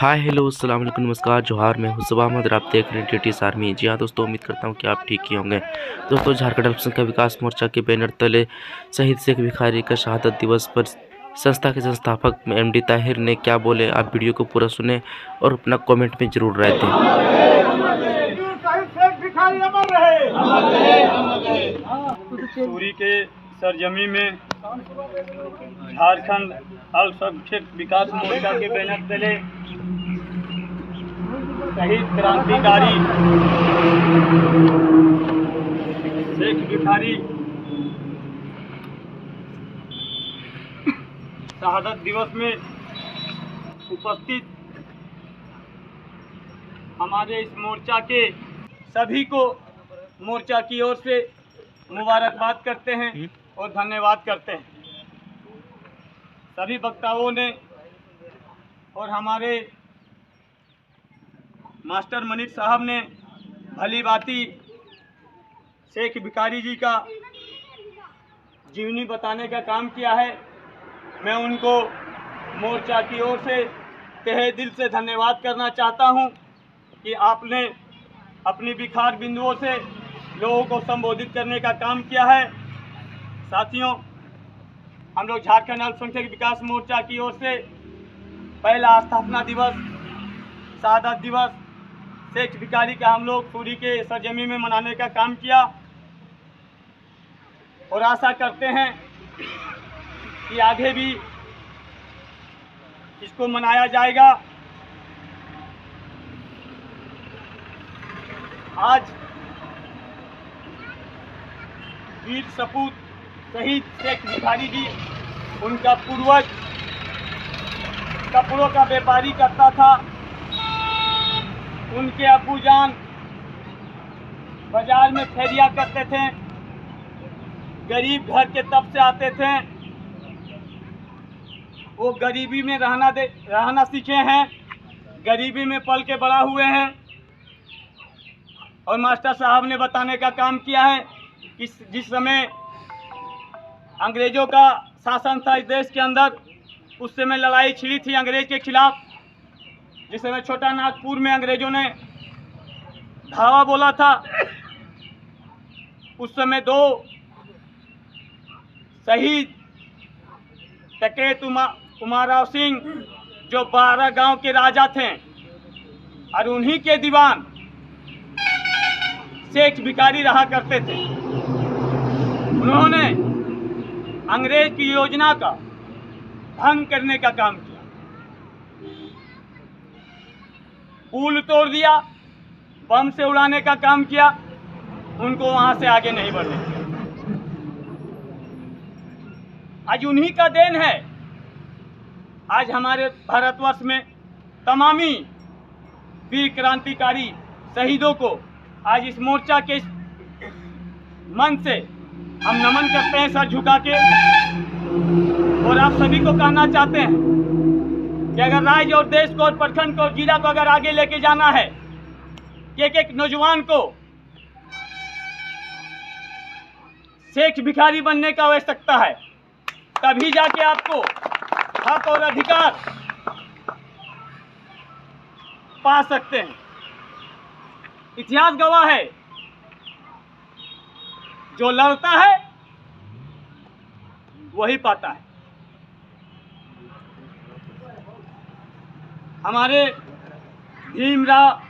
Hi hello अस्सलाम वालेकुम नमस्कार जोहार। मैं हूं सुबह अहमद और आप देख रहे हैं टीटीएस आर्मी। जी हाँ दोस्तों, उम्मीद करता हूं कि आप ठीक ही होंगे। दोस्तों, झारखंड अल्पसंख्यक विकास मोर्चा के बैनर तले शहीद शेख भिखारी का शहादत दिवस पर संस्था के संस्थापक एमडी ताहिर ने क्या बोले, आप वीडियो को पूरा सुने और अपना कमेंट में जरूर राय दें। सूरी के सरजमी में झारखंड अल्पसंख्यक विकास मोर्चा के बैनर तले शहीद क्रांतिकारी शेख भिखारी शहादत दिवस में उपस्थित हमारे इस मोर्चा के सभी को मोर्चा की ओर से मुबारकबाद करते हैं और धन्यवाद करते हैं। सभी वक्ताओं ने और हमारे मास्टर मनीष साहब ने भली भांति शेख भिखारी जी का जीवनी बताने का काम किया है। मैं उनको मोर्चा की ओर से तहे दिल से धन्यवाद करना चाहता हूं कि आपने अपनी विखार बिंदुओं से लोगों को संबोधित करने का काम किया है। साथियों, हम लोग झारखंड अल्पसंख्यक विकास मोर्चा की ओर से पहला स्थापना दिवस, शहादत दिवस शेख भिखारी का हम लोग सूरी के सरजमी में मनाने का काम किया और आशा करते हैं कि आगे भी इसको मनाया जाएगा। आज वीर सपूत शहीद शेख भिखारी जी, उनका पूर्वज कपड़ों का व्यापारी करता था। उनके अब्बू जान बाजार में फेरिया करते थे। गरीब घर के तब से आते थे। वो गरीबी में रहना सीखे हैं, गरीबी में पल के बड़ा हुए हैं। और मास्टर साहब ने बताने का काम किया है कि जिस समय अंग्रेज़ों का शासन था इस देश के अंदर, उस समय लड़ाई छिड़ी थी अंग्रेज के खिलाफ। जिस समय छोटा नागपुर में अंग्रेज़ों ने धावा बोला था, उस समय दो शहीद डकैत उमाराव सिंह, जो 12 गांव के राजा थे, और उन्हीं के दीवान शेख भिखारी रहा करते थे। उन्होंने अंग्रेज की योजना का भंग करने का काम किया, पुल तोड़ दिया, बम से उड़ाने का काम किया, उनको वहां से आगे नहीं बढ़ने दिया। आज उन्हीं का देन है आज हमारे भारतवर्ष में तमामी वीर क्रांतिकारी शहीदों को आज इस मोर्चा के मन से हम नमन करते हैं, सर झुका के। और आप सभी को कहना चाहते हैं कि अगर राज्य और देश को और प्रखंड को और जिला को अगर आगे लेके जाना है, एक एक नौजवान को शेख भिखारी बनने का आवश्यकता है, तभी जाके आपको हक और अधिकार पा सकते हैं। इतिहास गवाह है, जो लड़ता है वही पाता है। हमारे भीमराव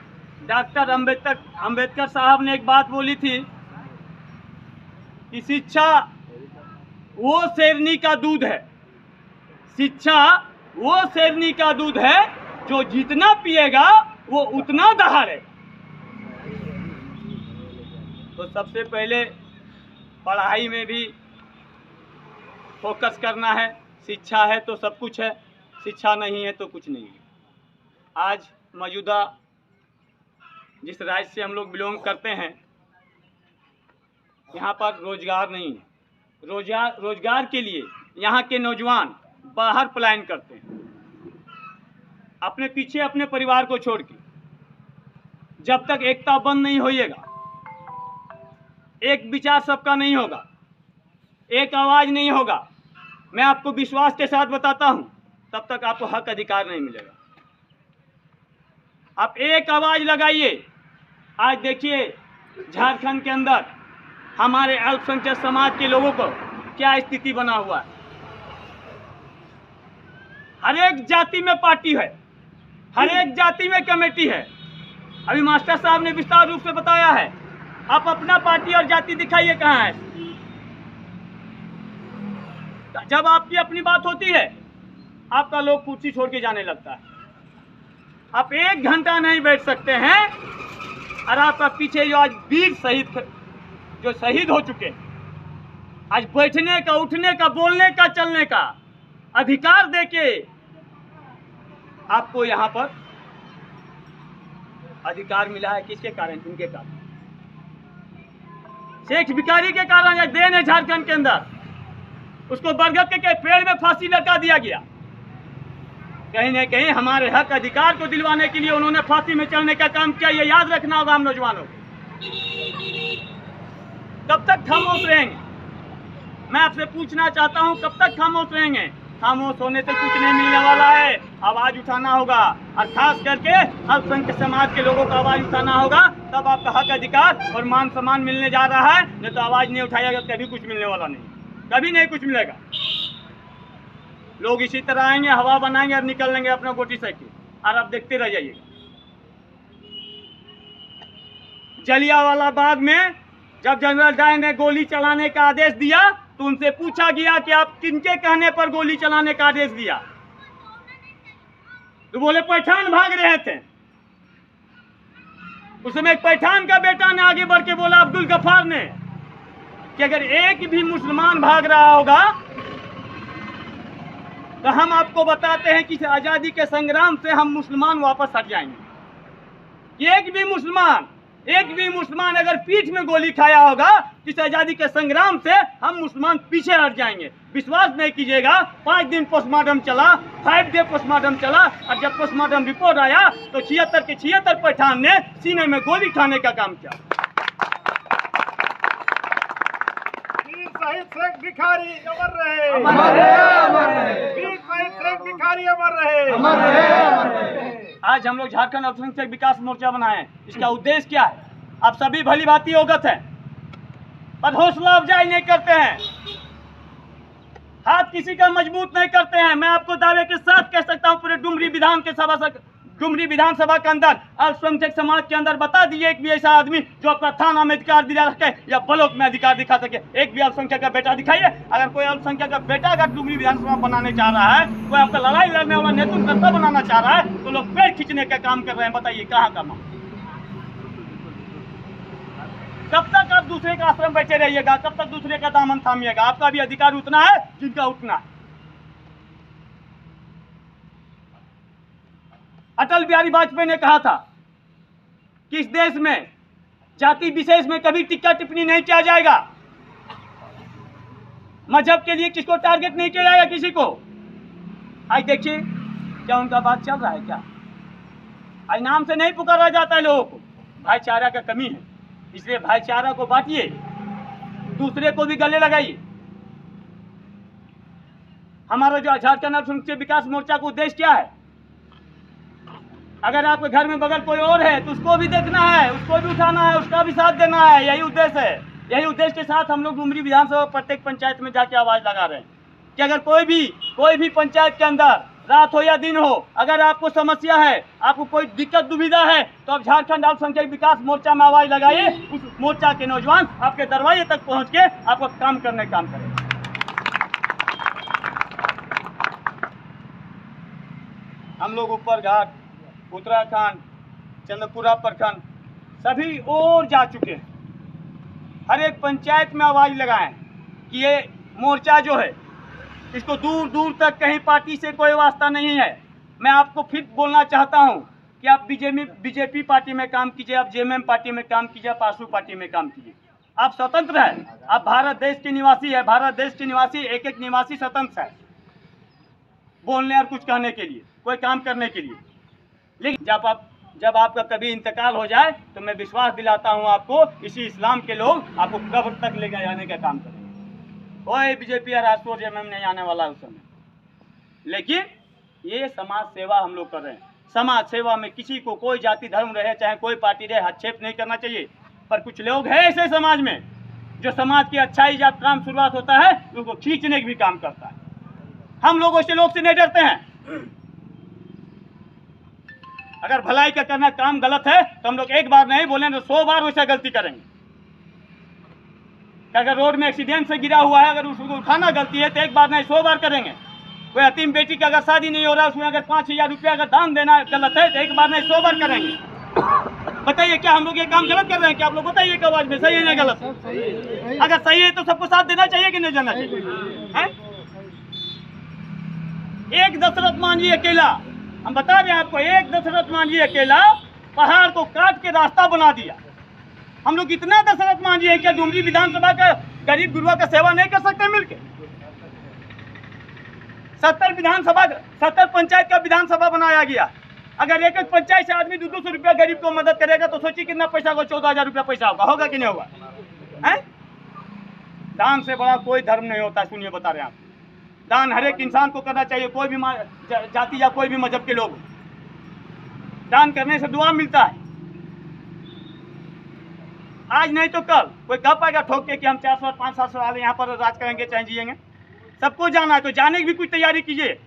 डॉक्टर अंबेडकर साहब ने एक बात बोली थी कि शिक्षा वो शेरनी का दूध है, शिक्षा वो शेरनी का दूध है, जो जितना पिएगा वो उतना दहाड़े। तो सबसे पहले पढ़ाई में भी फोकस करना है। शिक्षा है तो सब कुछ है, शिक्षा नहीं है तो कुछ नहीं है। आज मौजूदा जिस राज्य से हम लोग बिलोंग करते हैं, यहाँ पर रोजगार नहीं है। रोजगार के लिए यहाँ के नौजवान बाहर पलायन करते हैं, अपने पीछे अपने परिवार को छोड़ के। जब तक एकता बंद नहीं होइएगा, एक विचार सबका नहीं होगा, एक आवाज़ नहीं होगा, मैं आपको विश्वास के साथ बताता हूं, तब तक आपको हक अधिकार नहीं मिलेगा। आप एक आवाज लगाइए। आज देखिए झारखंड के अंदर हमारे अल्पसंख्यक समाज के लोगों को क्या स्थिति बना हुआ है। हर एक जाति में पार्टी है, हर एक जाति में कमेटी है। अभी मास्टर साहब ने विस्तार रूप से बताया है। आप अपना पार्टी और जाति दिखाइए कहाँ है। जब आपकी अपनी बात होती है आपका लोग कुर्सी छोड़ के जाने लगता है। आप 1 घंटा नहीं बैठ सकते हैं और आपका पीछे जो आज वीर शहीद हो चुके हैं, आज बैठने का, उठने का, बोलने का, चलने का अधिकार देके आपको यहाँ पर अधिकार मिला है। किसके कारण? इनके कारण, शेख भिखारी के कारण। एक देन है झारखंड के अंदर, उसको बरगद के पेड़ में फांसी लटका दिया गया। कहीं न कहीं हमारे हक अधिकार को दिलवाने के लिए उन्होंने फांसी में चढ़ने का काम किया। ये याद रखना होगा हम नौजवानों को। कब तक खामोश रहेंगे? मैं आपसे पूछना चाहता हूं, कब तक खामोश रहेंगे? खामोश होने से कुछ नहीं मिलने वाला है। आवाज उठाना होगा और खास करके अल्पसंख्यक समाज के लोगों का आवाज उठाना होगा, तब आपका हक अधिकार और मान सम्मान मिलने जा रहा है। नहीं तो आवाज नहीं उठाइएगा कभी कुछ मिलने वाला नहीं, कभी नहीं कुछ मिलेगा। लोग इसी तरह आएंगे, हवा बनाएंगे और निकल लेंगे अपना गोटी साइकिल, और आप देखते रह जाइएगा। जलियांवाला बाग में जब जनरल डायर ने गोली चलाने का आदेश दिया तो उनसे पूछा गया कि आप किनके कहने पर गोली चलाने का आदेश दिया? तो बोले पठान भाग रहे थे। उस समय एक पठान का बेटा ने आगे बढ़ के बोला, अब्दुल गफ्फार ने, कि अगर एक भी मुसलमान भाग रहा होगा तो हम आपको बताते हैं कि इस आजादी के संग्राम से हम मुसलमान वापस हट जाएंगे। एक भी मुसलमान अगर पीठ में गोली खाया होगा इस आजादी के संग्राम से हम मुसलमान पीछे हट जाएंगे। विश्वास नहीं कीजिएगा, 5 दिन पोस्टमार्टम चला, 5 डे पोस्टमार्टम चला, और जब पोस्टमार्टम रिपोर्ट आया तो 76 के 76 पठान ने सीने में गोली खाने का काम किया। शहीद शेख भिखारी अमर रहे, वीर शहीद शेख भिखारी अमर रहे। आज हम लोग झारखंड अल्पसंख्यक विकास मोर्चा बनाए हैं। इसका उद्देश्य क्या है? आप सभी भली भांति अवगत हैं, पर हौसला अफजाई नहीं करते हैं, हाथ किसी का मजबूत नहीं करते हैं। मैं आपको दावे के साथ कह सकता हूं, पूरे डुमरी विधानसभा के अंदर अल्पसंख्यक समाज के अंदर बता दिए एक भी ऐसा आदमी जो अपना थाना में अधिकार दिला सके या ब्लॉक में अधिकार दिखा सके। एक भी अल्पसंख्यक का बेटा दिखाइए। अगर कोई अल्पसंख्यक का बेटा अगर डुमरी विधानसभा बनाने चाह रहा है, कोई आपका लड़ाई लड़ने वाला नेतृत्व बनाना चाह रहा है, तो लोग पेड़ खींचने का काम कर रहे हैं। बताइए कहाँ का मामला? कब तक आप दूसरे का आश्रम बैठे रहिएगा? कब तक दूसरे का दामन थामिएगा? आपका भी अधिकार उतना है जिनका उतना है। अटल बिहारी वाजपेयी ने कहा था कि इस देश में जाति विशेष में कभी टिक्का टिप्पणी नहीं किया जाएगा। मजहब के लिए किसको टारगेट नहीं किया जाएगा, किसी को। आज देखिए क्या उनका बात चल रहा है क्या? आज नाम से नहीं पुकारा जाता है लोगों को। भाईचारा का कमी है, इसलिए भाईचारा को बांटिए, दूसरे को भी गले लगाइए। हमारा जो झारखंड अल्पसंख्यक विकास मोर्चा का उद्देश्य क्या है? अगर आपके घर में बगल कोई और है तो उसको भी देखना है, उसको भी उठाना है, उसका भी साथ देना है। यही उद्देश्य है। यही उद्देश्य के साथ हम लोग डुमरी विधानसभा प्रत्येक पंचायत में जाके आवाज लगा रहे हैं कि अगर कोई भी पंचायत के अंदर रात हो या दिन हो, अगर आपको समस्या है, आपको कोई दिक्कत दुविधा है, तो आप झारखंड अल्पसंख्यक विकास मोर्चा में आवाज लगाइए। उस मोर्चा के नौजवान आपके दरवाजे तक पहुंच के आपको काम करें। हम लोग ऊपर घाट, उत्तराखंड, चंद्रपुरा प्रखंड सभी और जा चुके हैं। हर एक पंचायत में आवाज लगाएं कि ये मोर्चा जो है इसको दूर दूर तक कहीं पार्टी से कोई वास्ता नहीं है। मैं आपको फिर बोलना चाहता हूं कि आप बीजेपी पार्टी में काम कीजिए, आप जेएमएम पार्टी में काम कीजिए, आप आसू पार्टी में काम कीजिए। आप स्वतंत्र हैं, आप भारत देश के निवासी है। भारत देश के निवासी एक एक निवासी स्वतंत्र है बोलने और कुछ कहने के लिए, कोई काम करने के लिए। लेकिन जब आपका कभी इंतकाल हो जाए तो मैं विश्वास दिलाता हूं आपको, इसी इस्लाम के लोग आपको कब्र तक ले जाने का काम करेंगे। कोई बीजेपी या राष्ट्रीय जेएमएम नहीं आने वाला उस समय। लेकिन ये समाज सेवा हम लोग कर रहे हैं। समाज सेवा में किसी को कोई जाति धर्म रहे चाहे कोई पार्टी रहे हस्तक्षेप नहीं करना चाहिए। पर कुछ लोग हैं ऐसे समाज में जो समाज की अच्छाई जब काम शुरुआत होता है उसको खींचने की भी काम करता है। हम लोग ऐसे लोग से नहीं डरते हैं। अगर भलाई का करना काम गलत है तो हम लोग एक बार नहीं बोलेंगे, 100 बार वैसा गलती करेंगे। अगर रोड में एक्सीडेंट से गिरा हुआ है, अगर उसको उठाना गलती है तो एक बार नहीं 100 बार करेंगे। कोई यतीम बेटी का अगर शादी नहीं हो रहा है उसमें अगर 5000 रुपया अगर दान देना गलत है तो एक बार नहीं 100 बार करेंगे। बताइए क्या हम लोग ये काम गलत कर रहे हैं? क्या आप लोग बताइए एक आवाज में, सही है या गलत? अगर सही है तो सबको साथ देना चाहिए कि नहीं देना चाहिए? है? एक दशरथ मांझी अकेला, हम बता रहे हैं आपको, एक दशरथ मांझी अकेला पहाड़ को काट के रास्ता बना दिया। हम लोग इतना दशरथ मांझी है क्या डुमरी विधानसभा का गरीब गुरुआ का सेवा नहीं कर सकते मिलके? 70 पंचायत का विधानसभा बनाया गया। अगर एक एक पंचायत से आदमी 200 रुपया गरीब को मदद करेगा तो सोचिए कितना पैसा होगा, 14,000 रुपया पैसा होगा कि नहीं होगा? है? दान से बड़ा कोई धर्म नहीं होता। सुनिए बता रहे हैं आप, दान हर एक इंसान को करना चाहिए, कोई भी जाति या कोई भी मजहब के लोग। दान करने से दुआ मिलता है। आज नहीं तो कल कोई कह पाएगा ठोक के कि हम 400 500 साल यहाँ पर राज करेंगे चाहे जिएंगे? सबको जाना है तो जाने की भी कुछ तैयारी कीजिए।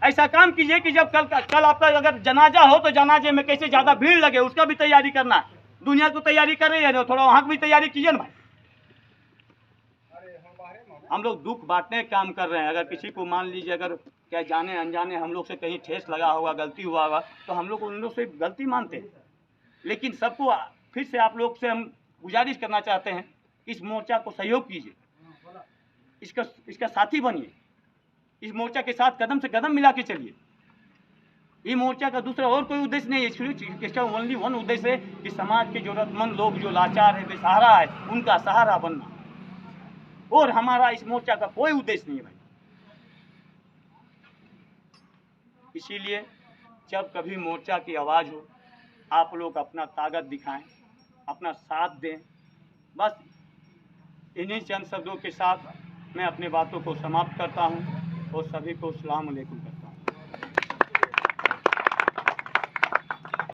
ऐसा काम कीजिए कि जब कल आपका अगर जनाजा हो तो जनाजे में कैसे ज़्यादा भीड़ लगे उसका भी तैयारी करना है। दुनिया तो तैयारी कर रही है ना, थोड़ा वहाँ की भी तैयारी कीजिए ना भाई। हम लोग दुख बांटने का काम कर रहे हैं। अगर किसी को मान लीजिए अगर क्या जाने अनजाने हम लोग से कहीं ठेस लगा होगा, गलती हुआ होगा तो हम लोग उन लोग से गलती मानते हैं। लेकिन सबको फिर से आप लोग से हम गुजारिश करना चाहते हैं, इस मोर्चा को सहयोग कीजिए, इसका साथी बनिए, इस मोर्चा के साथ कदम से कदम मिला के चलिए। ये मोर्चा का दूसरा और कोई उद्देश्य नहीं है, इसका ओनली वन उद्देश्य है कि समाज के जरूरतमंद लोग जो लाचार है, बेसहारा है, उनका सहारा बनना। और हमारा इस मोर्चा का कोई उद्देश्य नहीं है भाई। इसीलिए जब कभी मोर्चा की आवाज़ हो आप लोग अपना ताकत दिखाएं, अपना साथ दें। बस इन्हीं चंद शब्दों के साथ मैं अपनी बातों को समाप्त करता हूं और सभी को अस्सलाम वालेकुम।